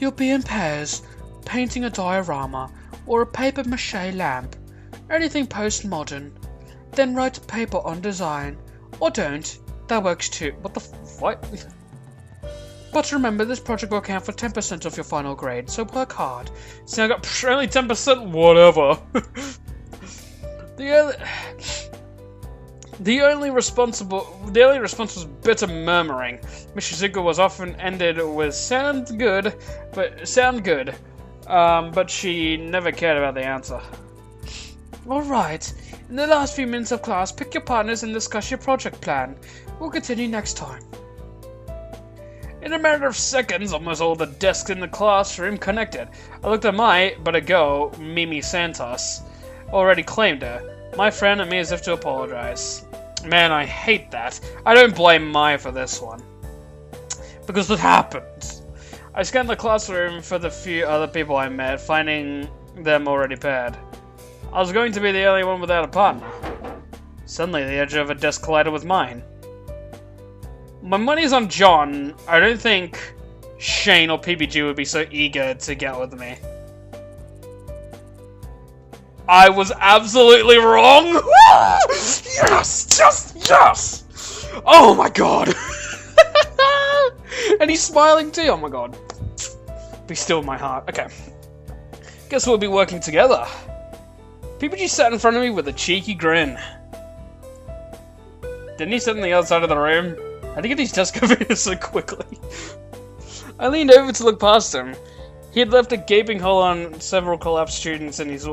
You'll be in pairs, painting a diorama or a paper mache lamp, anything postmodern. Then write a paper on design, or don't, that works too. What? But remember, this project will count for 10% of your final grade, so work hard. See, I got only 10%, whatever. The only response was bitter murmuring. Miss Shizuka was often ended with sound good, but she never cared about the answer. Alright, in the last few minutes of class, pick your partners and discuss your project plan. We'll continue next time. In a matter of seconds, almost all the desks in the classroom connected. I looked at but a girl, Mimi Santos, already claimed her. My friend and me as if to apologize. Man, I hate that. I don't blame Mai for this one. Because it happened. I scanned the classroom for the few other people I met, finding them already paired. I was going to be the only one without a partner. Suddenly, the edge of a desk collided with mine. My money's on John. I don't think Shane or PPG would be so eager to get with me. I was absolutely wrong! Yes! Yes! Oh my god! And he's smiling too, oh my god. Be still in my heart. Okay. Guess we'll be working together. PPG sat in front of me with a cheeky grin. Didn't he sit on the other side of the room? How did he get these desk over here so quickly? I leaned over to look past him. He had left a gaping hole on several collab students in his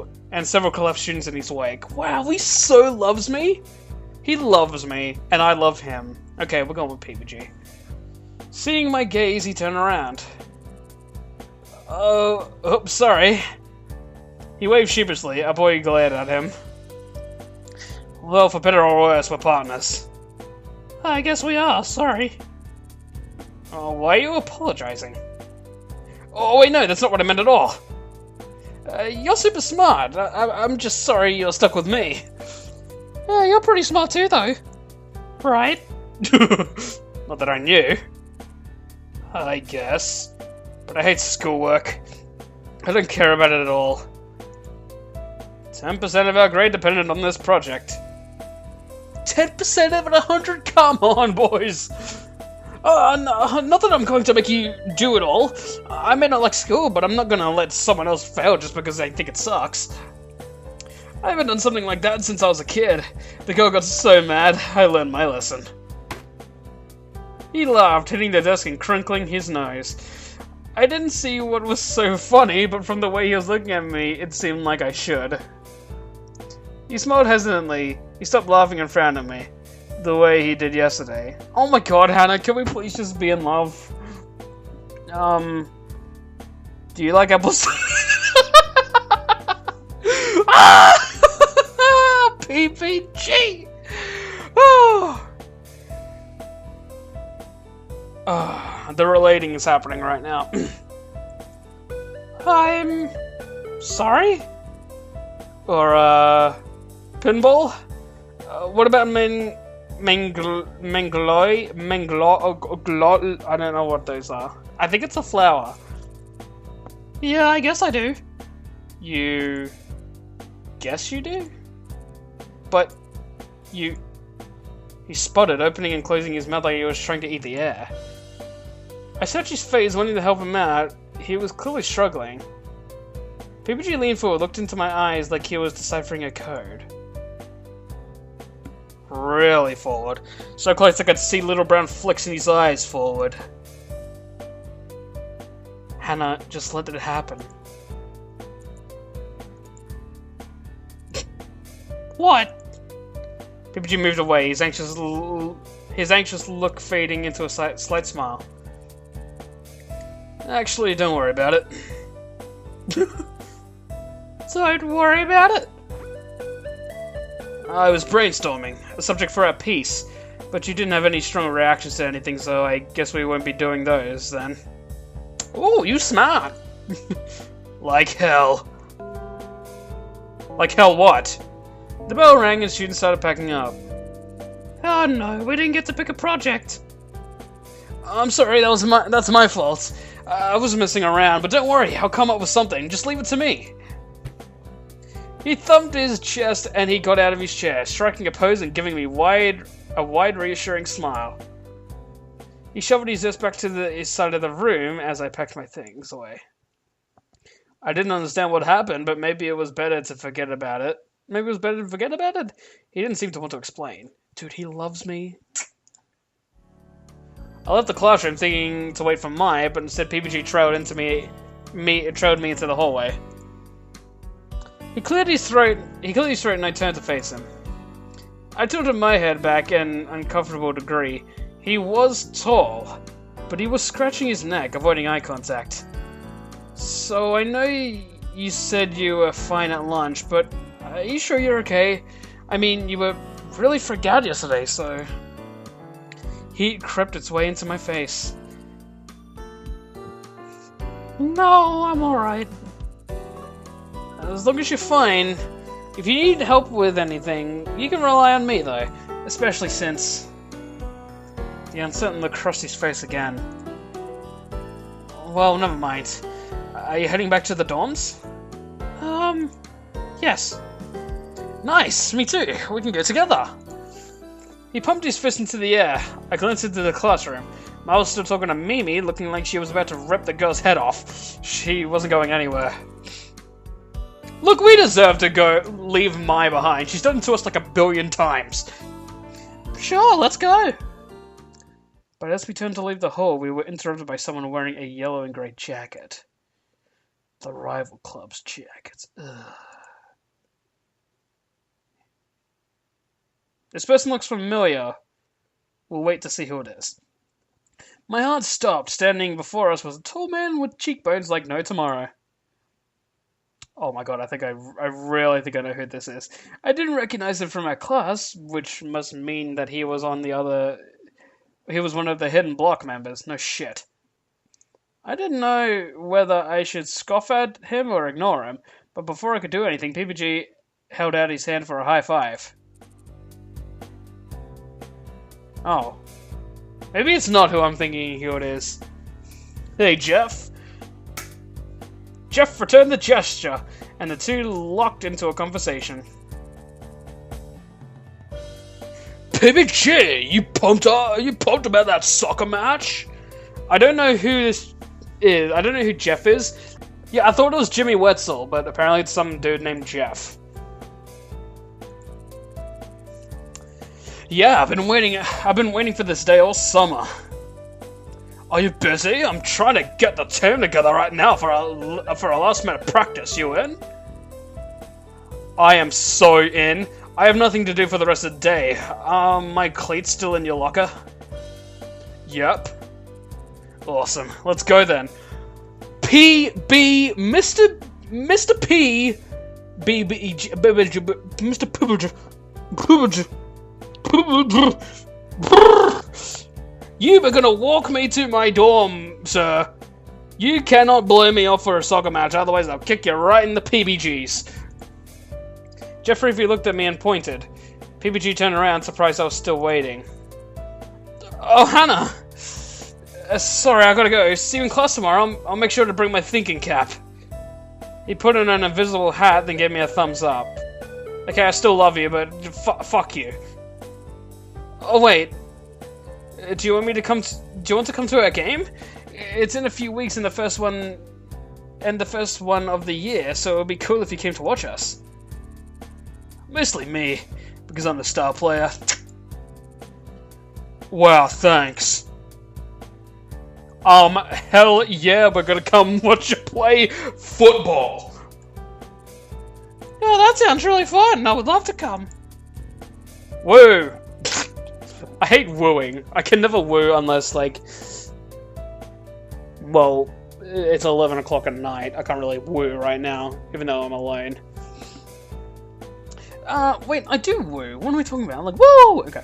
wake. Wow, he so loves me. He loves me, and I love him. Okay, we're going with PPG. Seeing my gaze, he turned around. Oh, sorry. He waved sheepishly. A boy glared at him. Well, for better or worse, we're partners. I guess we are, sorry. Oh, why are you apologizing? Oh, wait, no, that's not what I meant at all. You're super smart. I'm just sorry you're stuck with me. You're pretty smart too, though. Right? Not that I knew. I guess. But I hate schoolwork. I don't care about it at all. 10% of our grade depended on this project. 10% of 100? Come on, boys! No, not that I'm going to make you do it all. I may not like school, but I'm not going to let someone else fail just because I think it sucks. I haven't done something like that since I was a kid. The girl got so mad, I learned my lesson. He laughed, hitting the desk and crinkling his nose. I didn't see what was so funny, but from the way he was looking at me, it seemed like I should. He smiled hesitantly. He stopped laughing and frowned at me, the way he did yesterday. Oh my god, Hana, can we please just be in love? Do you like apples? PPG! The relating is happening right now. I'm sorry? Or, pinball? What about I don't know what those are. I think it's a flower. Yeah, I guess I do. You guess you do? But he sputtered, opening and closing his mouth like he was trying to eat the air. I searched his face, wanting to help him out. He was clearly struggling. PPG leaned forward, looked into my eyes like he was deciphering a code. Really forward. So close I could see little brown flicks in his eyes forward. Hana, just let it happen. What? PPG moved away, his anxious look fading into a slight smile. Actually, don't worry about it. Don't worry about it. I was brainstorming, a subject for our piece, but you didn't have any strong reactions to anything, so I guess we won't be doing those then. Ooh, you smart! Like hell. Like hell what? The bell rang and students started packing up. Oh no, we didn't get to pick a project. I'm sorry, that's my fault. I was messing around, but don't worry, I'll come up with something. Just leave it to me. He thumped his chest and he got out of his chair, striking a pose and giving me a wide, reassuring smile. He shoveled his desk back to his side of the room as I packed my things away. I didn't understand what happened, but maybe it was better to forget about it. He didn't seem to want to explain. Dude, he loves me. I left the classroom thinking to wait for Mai, but instead PPG trailed me into the hallway. He cleared his throat and I turned to face him. I tilted my head back in an uncomfortable degree. He was tall, but he was scratching his neck, avoiding eye contact. So I know you said you were fine at lunch, but are you sure you're okay? I mean, you were really freaked out yesterday, so... Heat crept its way into my face. No, I'm alright. As long as you're fine. If you need help with anything, you can rely on me, though. Especially since... The uncertain look crossed his face again. Well, never mind. Are you heading back to the dorms? Yes. Nice, me too. We can go together. He pumped his fist into the air. I glanced into the classroom. Ma was still talking to Mimi, looking like she was about to rip the girl's head off. She wasn't going anywhere. Look, we deserve to leave Mai behind. She's done it to us like 1 billion times. Sure, let's go. But as we turned to leave the hall, we were interrupted by someone wearing a yellow and grey jacket. The rival club's jackets. Ugh. This person looks familiar. We'll wait to see who it is. My heart stopped. Standing before us was a tall man with cheekbones like no tomorrow. Oh my god, I really think I know who this is. I didn't recognize him from our class, which must mean that he was one of the hidden block members. No shit. I didn't know whether I should scoff at him or ignore him, but before I could do anything, PPG held out his hand for a high five. Oh. Maybe it's not who I'm thinking who it is. Hey, Jeff. Jeff returned the gesture, and the two locked into a conversation. PPG, you pumped about that soccer match? I don't know who this is. I don't know who Jeff is. Yeah, I thought it was Jimmy Wetzel, but apparently it's some dude named Jeff. Yeah, I've been waiting for this day all summer. Are you busy? I'm trying to get the team together right now for a last minute practice. You in? I am so in. I have nothing to do for the rest of the day. My cleats still in your locker? Yep. Awesome. Let's go then. Mr. P, You are gonna walk me to my dorm, sir. You cannot blow me off for a soccer match, otherwise I'll kick you right in the PBGs. Jeffrey looked at me and pointed. PPG turned around, surprised I was still waiting. Oh, Hana! Sorry, I gotta go. See you in class tomorrow. I'll make sure to bring my thinking cap. He put on an invisible hat, then gave me a thumbs up. Okay, I still love you, but fuck you. Oh, wait. Do you want to come to our game? It's in a few weeks and the first one of the year, so it would be cool if you came to watch us. Mostly me, because I'm the star player. Wow, thanks. Hell yeah, we're gonna come watch you play football. Oh, that sounds really fun. I would love to come. Woo! I hate wooing. I can never woo unless, like... Well, it's 11 o'clock at night. I can't really woo right now, even though I'm alone. Wait, I do woo. What am I talking about? I'm like, woo! Okay.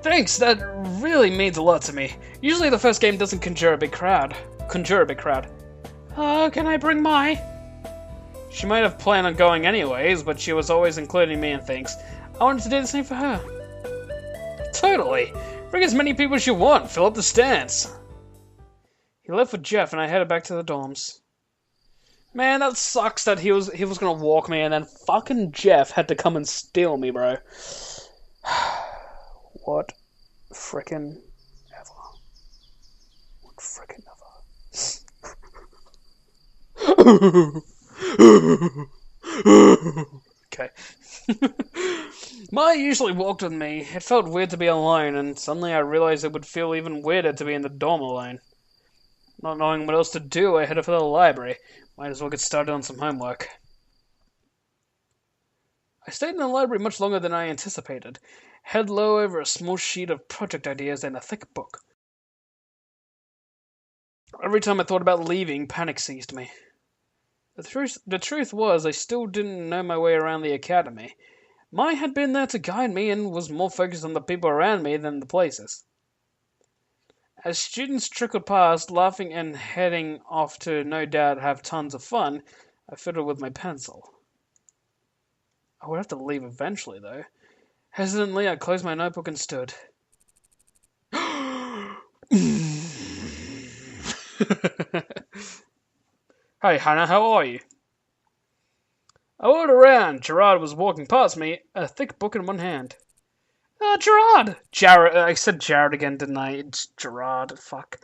Thanks, that really means a lot to me. Usually the first game doesn't conjure a big crowd. Can I bring Mai? She might have planned on going anyways, but she was always including me in things. I wanted to do the same for her. Totally. Bring as many people as you want. Fill up the stands. He left with Jeff, and I headed back to the dorms. Man, that sucks that he was gonna walk me, and then fucking Jeff had to come and steal me, bro. What frickin' ever. What frickin' ever. Okay. Maya usually walked with me. It felt weird to be alone, and suddenly I realized it would feel even weirder to be in the dorm alone. Not knowing what else to do, I headed for the library. Might as well get started on some homework. I stayed in the library much longer than I anticipated. Head low over a small sheet of project ideas and a thick book. Every time I thought about leaving, panic seized me. The truth was, I still didn't know my way around the academy. Mai had been there to guide me and was more focused on the people around me than the places. As students trickled past, laughing and heading off to no doubt have tons of fun, I fiddled with my pencil. I would have to leave eventually, though. Hesitantly, I closed my notebook and stood. Hey, Hana, how are you? I whirled around. Gerard was walking past me, a thick book in one hand. Gerard! Jared, I said Jared again, didn't I? It's Gerard, fuck.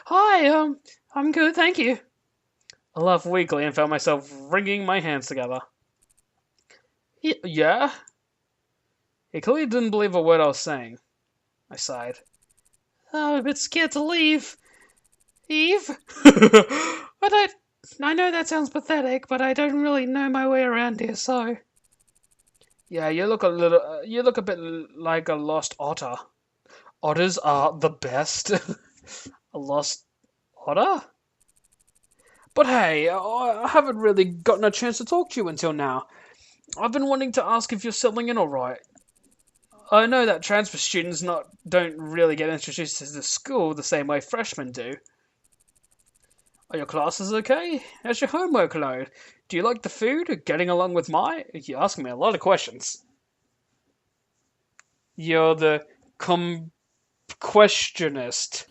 Hi, I'm good, thank you. I laughed weakly and found myself wringing my hands together. Yeah? He clearly didn't believe a word I was saying. I sighed. I'm a bit scared to leave. Eve? I know that sounds pathetic, but I don't really know my way around here, so... Yeah, you look a bit like a lost otter. Otters are the best. A lost otter? But hey, I haven't really gotten a chance to talk to you until now. I've been wanting to ask if you're settling in alright. I know that transfer students don't really get introduced to the school the same way freshmen do. Are your classes okay? How's your homework load? Do you like the food? Getting along with You're asking me a lot of questions. You're the questionist.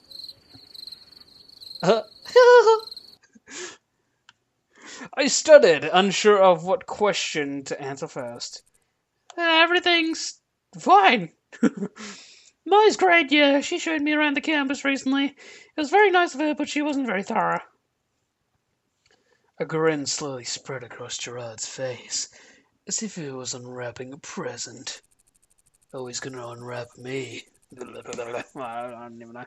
I stuttered, unsure of what question to answer first. Everything's fine. Mai's great, yeah. She showed me around the campus recently. It was very nice of her, but she wasn't very thorough. A grin slowly spread across Gerard's face, as if he was unwrapping a present. Oh, he's gonna unwrap me. I don't even know.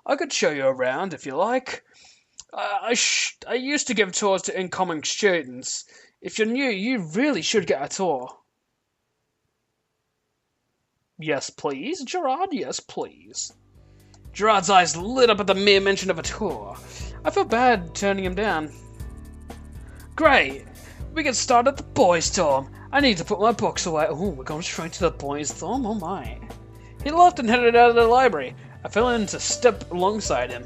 I could show you around if you like. I used to give tours to incoming students. If you're new, you really should get a tour. Yes, please, Gerard, yes, please. Gerard's eyes lit up at the mere mention of a tour. I felt bad turning him down. Great! We can start at the boys' dorm. I need to put my books away. Oh, we're going straight to the boys' dorm? Oh my. He laughed and headed out of the library. I fell in to step alongside him.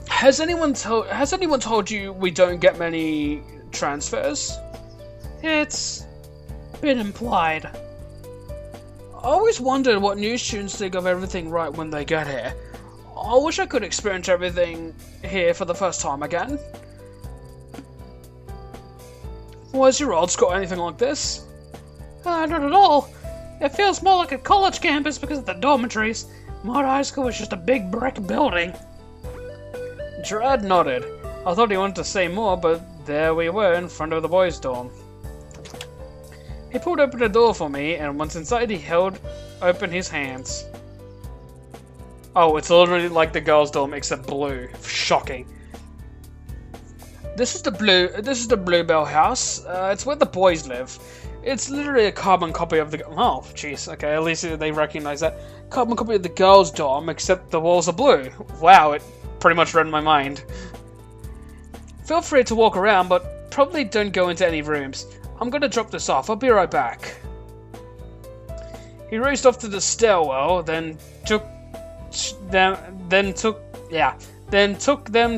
Has anyone told you we don't get many transfers? It's been implied. I always wondered what new students think of everything right when they get here. I wish I could experience everything here for the first time again. Was your old school anything like this? Not at all. It feels more like a college campus because of the dormitories. My high school was just a big brick building. Gerard nodded. I thought he wanted to say more, but there we were in front of the boys' dorm. He pulled open the door for me, and once inside he held open his hands. Oh, it's literally like the girls' dorm, except blue. Shocking. This is the Bluebell house. It's where the boys live. It's literally a carbon copy of the... Oh, jeez. Okay, at least they recognize that. Carbon copy of the girls' dorm, except the walls are blue. Wow, it pretty much read my mind. Feel free to walk around, but probably don't go into any rooms. I'm gonna drop this off. I'll be right back. He raced off to the stairwell, then took them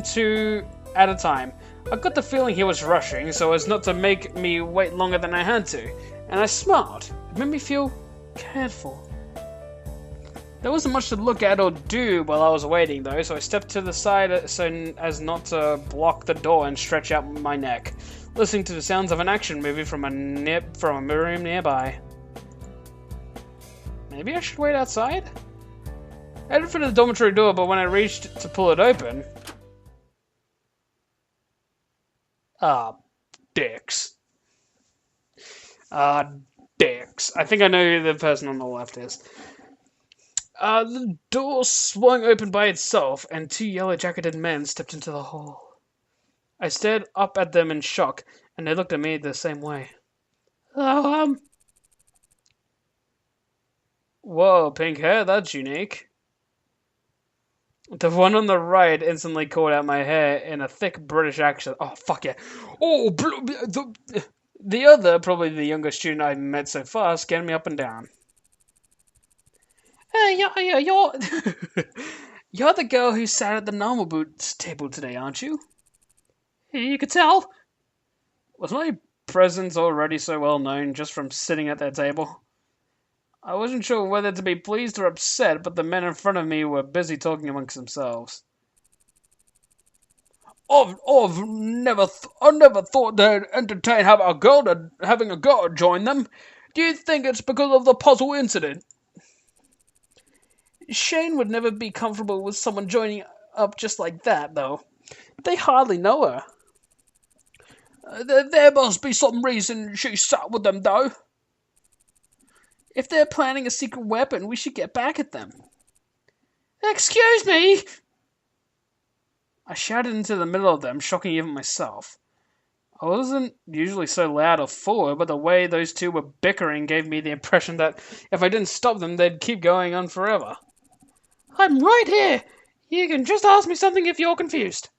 two at a time. I got the feeling he was rushing so as not to make me wait longer than I had to, and I smiled. It made me feel cared for. There wasn't much to look at or do while I was waiting, though, so I stepped to the side so as not to block the door and stretch out my neck, listening to the sounds of an action movie from a room nearby. Maybe I should wait outside? I headed for the dormitory door, but when I reached to pull it open... dicks. Dicks. I think I know who the person on the left is. The door swung open by itself, and two yellow-jacketed men stepped into the hall. I stared up at them in shock, and they looked at me the same way. Whoa, pink hair, that's unique. The one on the right instantly called out my hair in a thick British accent. Oh, fuck yeah. Oh, the other, probably the youngest student I've met so far, scanned me up and down. Hey, you're... You're the girl who sat at the normal boots table today, aren't you? You could tell. Was my presence already so well known just from sitting at that table? I wasn't sure whether to be pleased or upset, but the men in front of me were busy talking amongst themselves. I've never thought they'd entertain having a girl join them. Do you think it's because of the puzzle incident? Shane would never be comfortable with someone joining up just like that, though. They hardly know her. There must be some reason she sat with them, though. If they're planning a secret weapon, we should get back at them. Excuse me! I shouted into the middle of them, shocking even myself. I wasn't usually so loud or forward, but the way those two were bickering gave me the impression that if I didn't stop them, they'd keep going on forever. I'm right here! You can just ask me something if you're confused.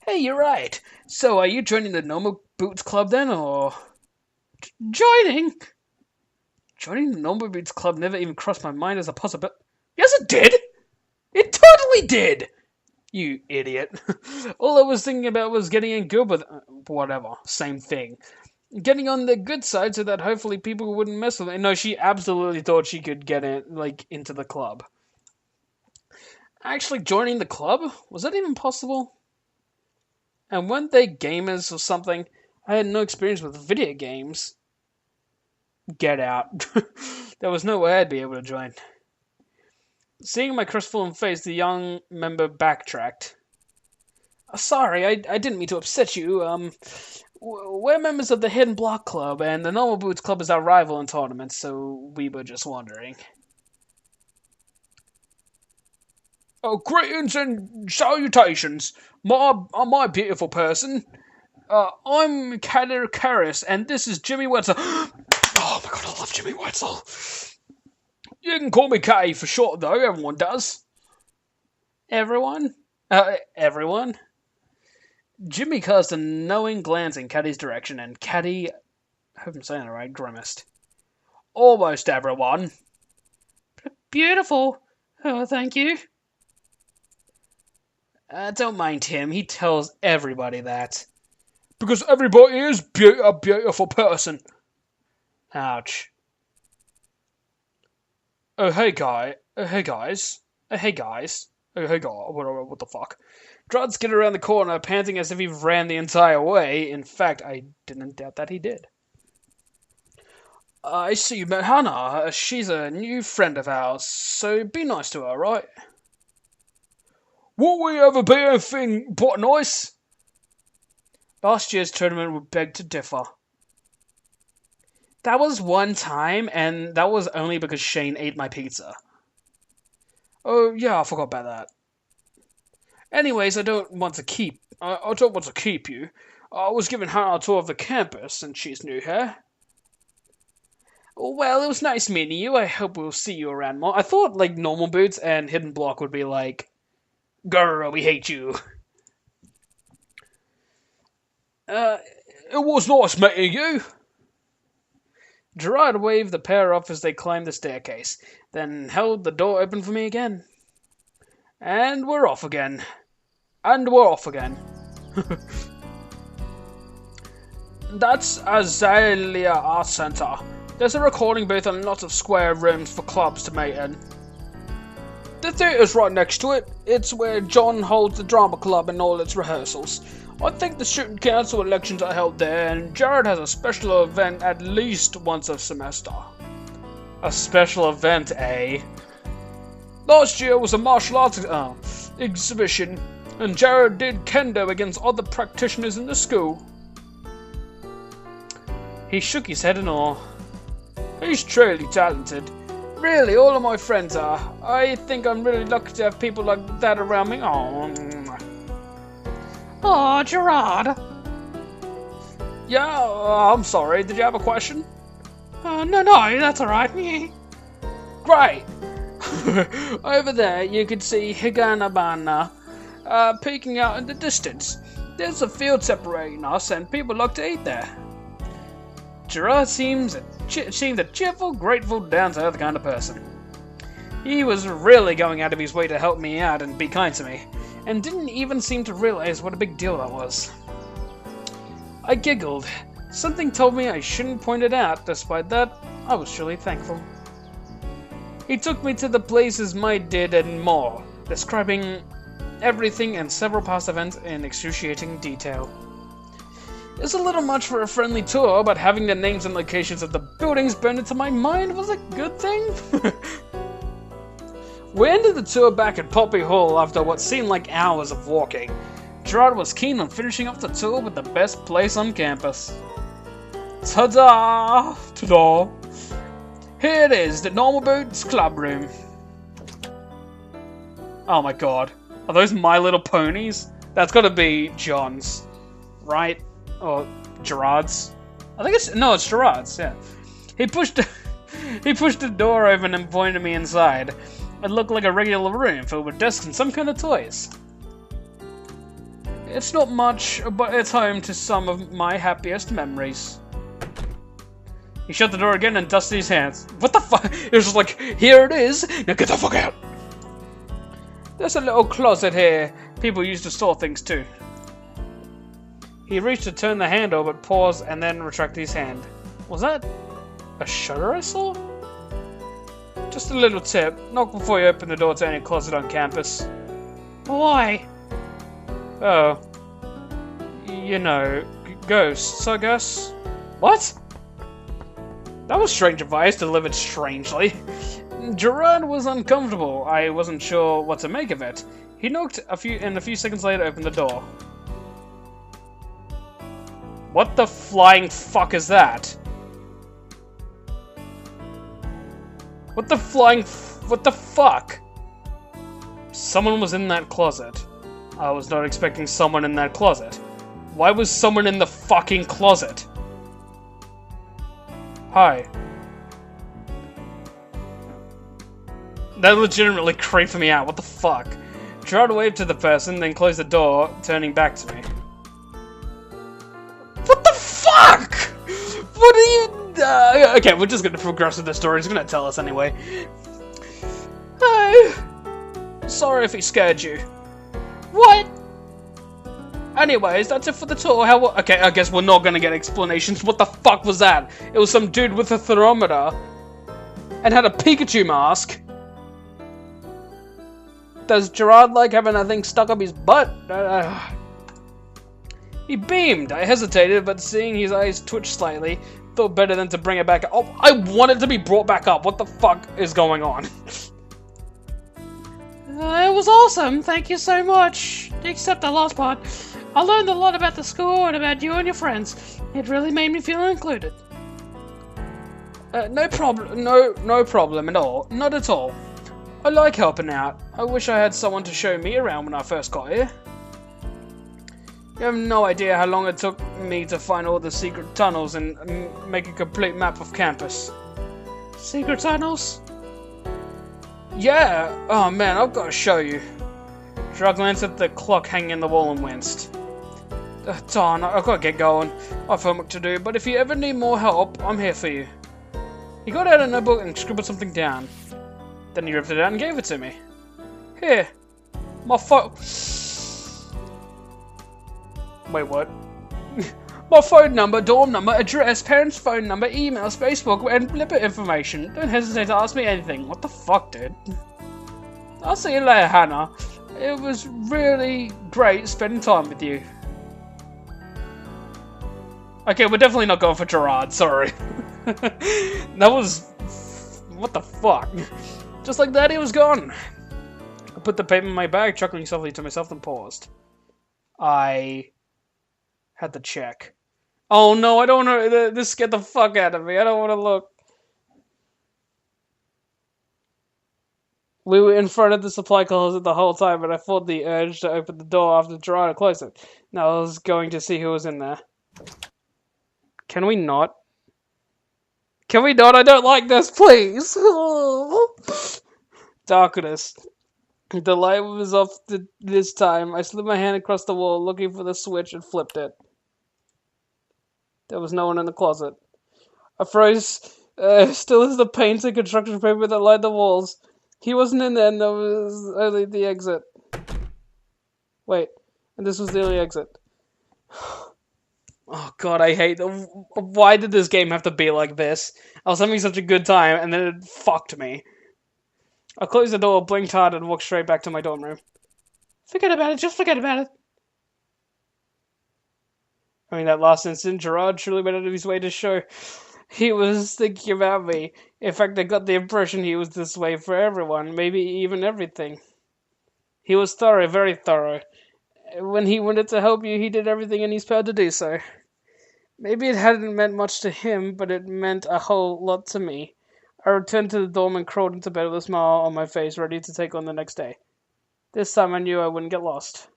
Hey, you're right. So, are you joining the Normal Boots Club then, or... Joining? Joining the Normal Boots Club never even crossed my mind as a possibility. Yes, it did! It totally did! You idiot. All I was thinking about was getting in good with... whatever. Same thing. Getting on the good side so that hopefully people wouldn't mess with it. No, she absolutely thought she could get in, into the club. Actually joining the club? Was that even possible? And weren't they gamers or something? I had no experience with video games. Get out. There was no way I'd be able to join. Seeing my crestfallen face, the young member backtracked. Sorry, I didn't mean to upset you. We're members of the Hidden Block Club, and the Normal Boots Club is our rival in tournaments, so we were just wondering. Oh, greetings and salutations, my beautiful person. I'm Kadir Karras, and this is Jimmy Wetzel. Oh my god, I love Jimmy Wetzel. You can call me K for short, though. Everyone does. Everyone? Everyone? Jimmy cast a knowing glance in Caddy's direction, and Caddy, I hope I'm saying it right, grimaced. Almost everyone. Beautiful. Oh, thank you. Don't mind him. He tells everybody that. Because everybody is a beautiful person. Ouch. Oh, hey, guy. Hey, guys. Hey, guys. Oh, hey, God. What the fuck? Drod skidded around the corner, panting as if he ran the entire way. In fact, I didn't doubt that he did. I see you met Hana. She's a new friend of ours, so be nice to her, right? Will we ever be anything but nice? Last year's tournament would beg to differ. That was one time, and that was only because Shane ate my pizza. Oh, yeah, I forgot about that. Anyways, I don't want to keep you. I was giving Hana a tour of the campus, and she's new here. Well, it was nice meeting you. I hope we'll see you around more. I thought, Normal Boots and Hidden Block would be like, girl, we hate you. It was nice meeting you. Gerard waved the pair off as they climbed the staircase, then held the door open for me again. And we're off again. That's Azalea Art Center. There's a recording booth and lots of square rooms for clubs to meet in. The theatre's right next to it. It's where John holds the drama club and all its rehearsals. I think the student council elections are held there, and Jared has a special event at least once a semester. A special event, eh? Last year was a martial arts exhibition, and Jared did kendo against other practitioners in the school. He shook his head in awe. He's truly talented. Really, all of my friends are. I think I'm really lucky to have people like that around me. Oh, Gerard. Yeah, I'm sorry. Did you have a question? No, that's alright. Great. Over there, you can see Higanabana peeking out in the distance. There's a field separating us, and people like to eat there. Gerard seemed a cheerful, grateful, down-to-earth kind of person. He was really going out of his way to help me out and be kind to me, and didn't even seem to realize what a big deal that was. I giggled. Something told me I shouldn't point it out. Despite that, I was truly thankful. He took me to the places Might did and more, describing everything and several past events in excruciating detail. It's a little much for a friendly tour, but having the names and locations of the buildings burned into my mind was a good thing. We ended the tour back at Poppy Hall after what seemed like hours of walking. Gerard was keen on finishing off the tour with the best place on campus. Ta-da! Ta-da! Here it is, the Normal Boots Club Room. Oh my god. Are those My Little Ponies? That's gotta be John's. Right? Or Gerard's. I think it's Gerard's, yeah. He pushed the door open and pointed me inside. It looked like a regular room filled with desks and some kind of toys. It's not much, but it's home to some of my happiest memories. He shut the door again and dusted his hands. What the fuck? It was just like, here it is, now get the fuck out! There's a little closet here. People used to store things too. He reached to turn the handle, but paused and then retracted his hand. Was that a shutter I saw? Just a little tip. Knock before you open the door to any closet on campus. Why? Oh. You know, ghosts, I guess. What? That was strange advice delivered strangely. Gerard was uncomfortable. I wasn't sure what to make of it. He knocked a few seconds later opened the door. What the flying fuck is that? What the fuck? Someone was in that closet. I was not expecting someone in that closet. Why was someone in the fucking closet? Hi. That legitimately creeped me out. What the fuck? Gerard waved to the person, then closed the door, turning back to me. What the fuck? What are you... okay, we're just gonna progress with the story. He's gonna tell us anyway. Oh. Sorry if he scared you. What? Anyways, that's it for the tour. Okay, I guess we're not gonna get explanations. What the fuck was that? It was some dude with a thermometer and had a Pikachu mask. Does Gerard like having that thing stuck up his butt? He beamed. I hesitated, but seeing his eyes twitch slightly, thought better than to bring it back up. Oh, I want it to be brought back up. What the fuck is going on? It was awesome. Thank you so much. Except the last part. I learned a lot about the school and about you and your friends. It really made me feel included. No problem. No problem at all. Not at all. I like helping out. I wish I had someone to show me around when I first got here. You have no idea how long it took me to find all the secret tunnels and make a complete map of campus. Secret tunnels? Yeah! Oh man, I've got to show you. Gerard glanced at the clock hanging in the wall and winced. Darn, I've got to get going. I've homework to do, but if you ever need more help, I'm here for you. He got out a notebook and scribbled something down. Then he ripped it out and gave it to me. Here. My phone. Wait, what? My phone number, dorm number, address, parents' phone number, emails, Facebook, and blipper information. Don't hesitate to ask me anything. What the fuck, dude? I'll see you later, Hana. It was really great spending time with you. Okay, we're definitely not going for Gerard, sorry. That was... what the fuck? Just like that, he was gone. I put the paper in my bag, chuckling softly to myself, and paused. I had to check. Oh no, I don't want to... This scared the fuck out of me. I don't want to look. We were in front of the supply closet the whole time, but I felt the urge to open the door after Gerard had closed it. Now I was going to see who was in there. Can we not? Can we not? I don't like this, please! Darkness. The light was off this time. I slid my hand across the wall, looking for the switch, and flipped it. There was no one in the closet. I froze, still as the paint and construction paper that lined the walls. He wasn't in there, and there was only the exit. Wait, and this was the only exit. Oh god, I hate them. Why did this game have to be like this? I was having such a good time, and then it fucked me. I closed the door, blinked hard, and walked straight back to my dorm room. Forget about it, just forget about it. I mean, that last instant, Gerard truly went out of his way to show he was thinking about me. In fact, I got the impression he was this way for everyone, maybe even everything. He was thorough, very thorough. When he wanted to help you, he did everything in his power to do so. Maybe it hadn't meant much to him, but it meant a whole lot to me. I returned to the dorm and crawled into bed with a smile on my face, ready to take on the next day. This time I knew I wouldn't get lost.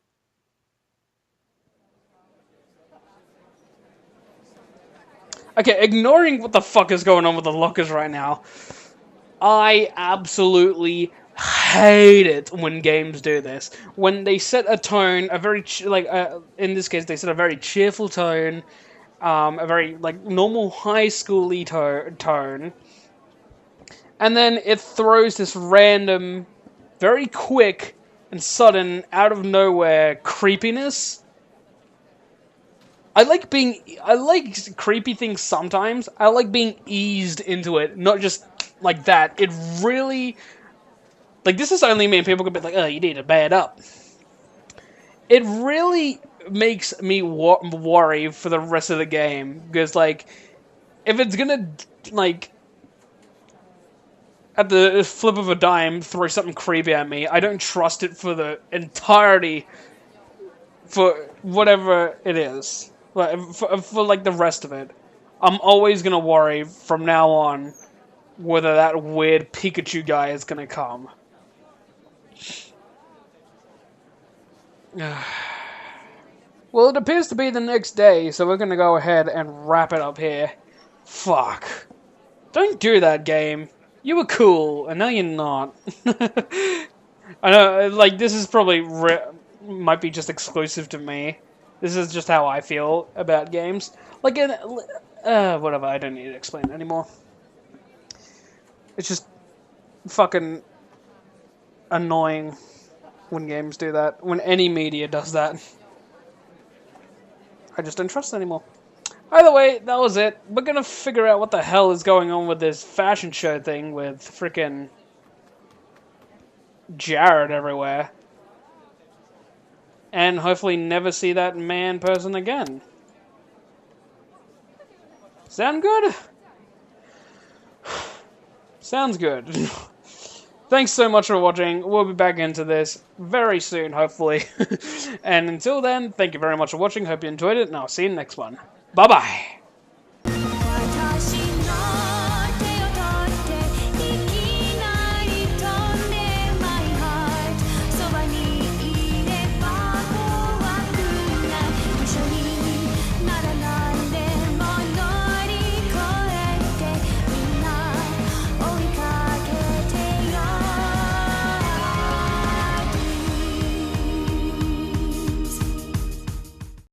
Okay, ignoring what the fuck is going on with the lockers right now, I absolutely hate it when games do this. When they set a tone, a very, in this case, they set a very cheerful tone, a very, normal high school-y tone, and then it throws this random, very quick and sudden, out of nowhere creepiness. I like creepy things sometimes. I like being eased into it, not just like that. It really... this is only me, and people could be like, oh, you need to bad up. It really makes me worry for the rest of the game. Because, if it's gonna, at the flip of a dime, throw something creepy at me, I don't trust it for the entirety, for whatever it is. For the rest of it. I'm always gonna worry from now on whether that weird Pikachu guy is gonna come. Well, it appears to be the next day, so we're gonna go ahead and wrap it up here. Fuck. Don't do that, game. You were cool, and now you're not. I know, this is probably might be just exclusive to me. This is just how I feel about games. Whatever, I don't need to explain it anymore. It's just fucking annoying when games do that. When any media does that. I just don't trust it anymore. Either way, that was it. We're gonna figure out what the hell is going on with this fashion show thing with frickin' Jared everywhere. And hopefully never see that person again. Sound good? Sounds good. Thanks so much for watching. We'll be back into this very soon, hopefully. And until then, thank you very much for watching. Hope you enjoyed it, and I'll see you in the next one. Bye-bye.